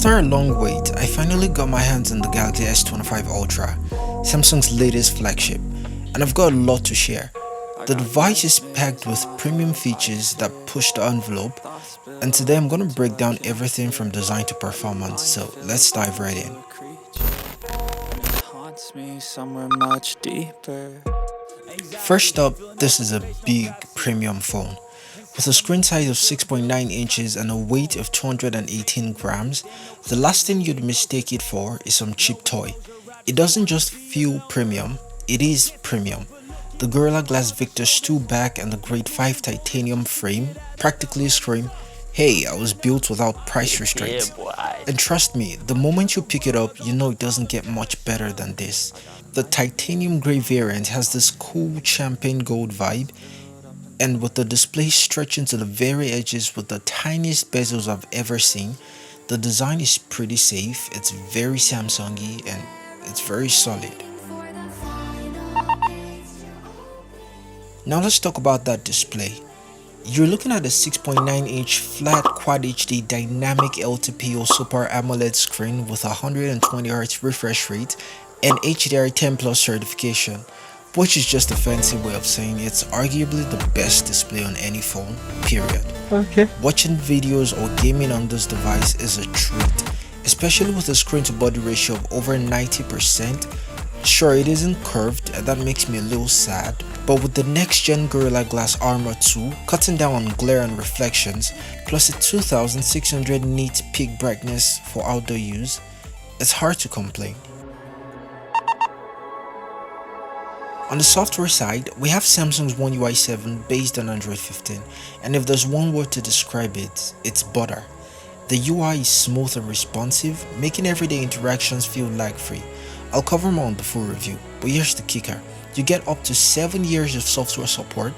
After a long wait, I finally got my hands on the Galaxy S25 Ultra, Samsung's latest flagship, and I've got a lot to share. The device is packed with premium features that push the envelope, and today I'm going to break down everything from design to performance, so let's dive right in. First up, this is a big premium phone. With a screen size of 6.9 inches and a weight of 218 grams, the last thing you'd mistake it for is some cheap toy. It doesn't just feel premium, it is premium. The Gorilla Glass Victor stool back and the Grade 5 titanium frame practically scream, "Hey, I was built without price restraints." And trust me, the moment you pick it up, you know it doesn't get much better than this. The titanium grey variant has this cool champagne gold vibe, and with the display stretching to the very edges with the tiniest bezels I've ever seen, the design is pretty safe, it's very Samsungy, and it's very solid. Now let's talk about that display. You're looking at a 6.9-inch flat Quad HD dynamic LTPO Super AMOLED screen with 120Hz refresh rate and HDR10 Plus certification, which is just a fancy way of saying it's arguably the best display on any phone, period. Okay. Watching videos or gaming on this device is a treat, especially with a screen to body ratio of over 90%. Sure, it isn't curved and that makes me a little sad, but with the next gen Gorilla Glass Armor 2 cutting down on glare and reflections, plus a 2600 nit peak brightness for outdoor use, it's hard to complain. On the software side, we have Samsung's One UI 7 based on Android 15, and if there's one word to describe it, it's butter. The UI is smooth and responsive, making everyday interactions feel lag-free. I'll cover more on the full review, but here's the kicker. You get up to 7 years of software support.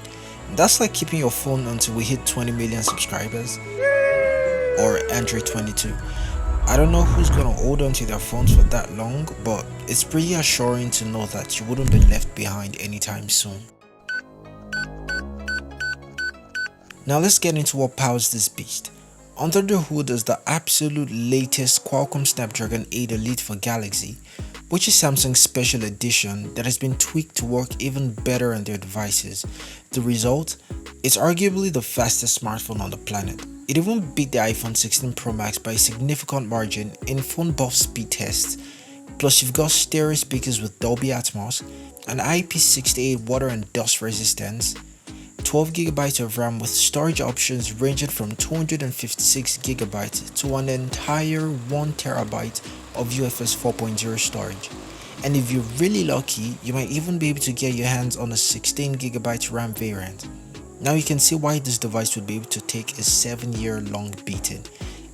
That's like keeping your phone until we hit 20 million subscribers. Or Android 22. I don't know who's gonna hold on to their phones for that long, but it's pretty assuring to know that you wouldn't be left behind anytime soon. Now let's get into what powers this beast. Under the hood is the absolute latest Qualcomm Snapdragon 8 Elite for Galaxy, which is Samsung's special edition that has been tweaked to work even better on their devices. The result? It's arguably the fastest smartphone on the planet. It even beat the iPhone 16 Pro Max by a significant margin in phone buff speed tests. Plus you've got stereo speakers with Dolby Atmos, an IP68 water and dust resistance, 12GB of RAM with storage options ranging from 256GB to an entire 1TB of UFS 4.0 storage. And if you're really lucky, you might even be able to get your hands on a 16GB RAM variant. Now you can see why this device would be able to take a 7-year-long beating.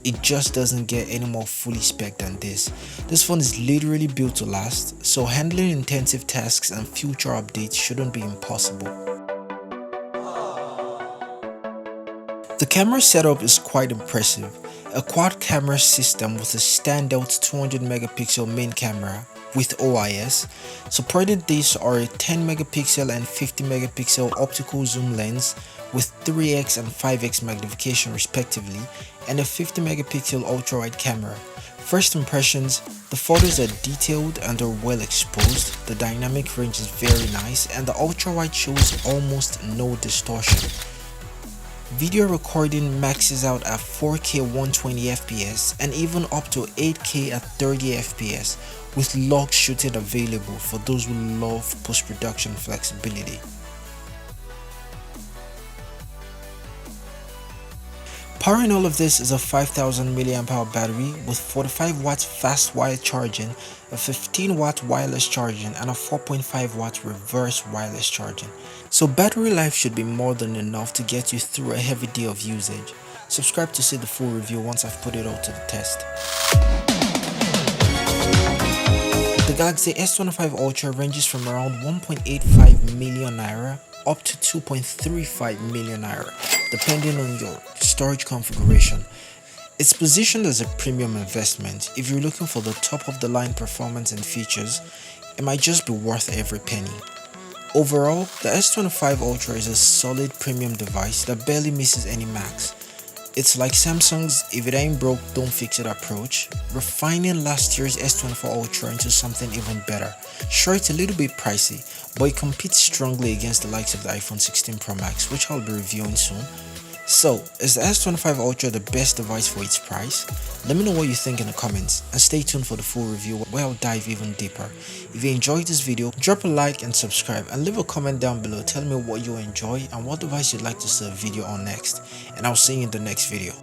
It just doesn't get any more fully spec'd than this. This phone is literally built to last, so handling intensive tasks and future updates shouldn't be impossible. The camera setup is quite impressive. A quad camera system with a standout 200 megapixel main camera with OIS. Supported these are a 10 megapixel and 50 megapixel optical zoom lens with 3x and 5x magnification respectively, and a 50 megapixel ultra wide camera. First impressions, the photos are detailed and are well exposed, the dynamic range is very nice, and the ultra wide shows almost no distortion. Video recording maxes out at 4K 120fps and even up to 8K at 30fps, with log shooting available for those who love post-production flexibility. Powering all of this is a 5000 mAh battery with 45 watts fast wired charging, a 15 watt wireless charging, and a 4.5 watt reverse wireless charging. So battery life should be more than enough to get you through a heavy day of usage. Subscribe to see the full review once I've put it all to the test. The Galaxy S25 Ultra ranges from around 1.85 million naira up to 2.35 million naira, depending on your storage configuration. It's positioned as a premium investment. If you're looking for the top of the line performance and features, it might just be worth every penny. Overall, the S25 Ultra is a solid premium device that barely misses any max. It's like Samsung's "if it ain't broke, don't fix it" approach, refining last year's S24 Ultra into something even better. Sure, it's a little bit pricey, but it competes strongly against the likes of the iPhone 16 Pro Max, which I'll be reviewing soon. So, is the S25 Ultra the best device for its price? Let me know what you think in the comments, and stay tuned for the full review where I'll dive even deeper. If you enjoyed this video, drop a like and subscribe, and leave a comment down below telling me what you enjoy and what device you'd like to see a video on next, and I'll see you in the next video.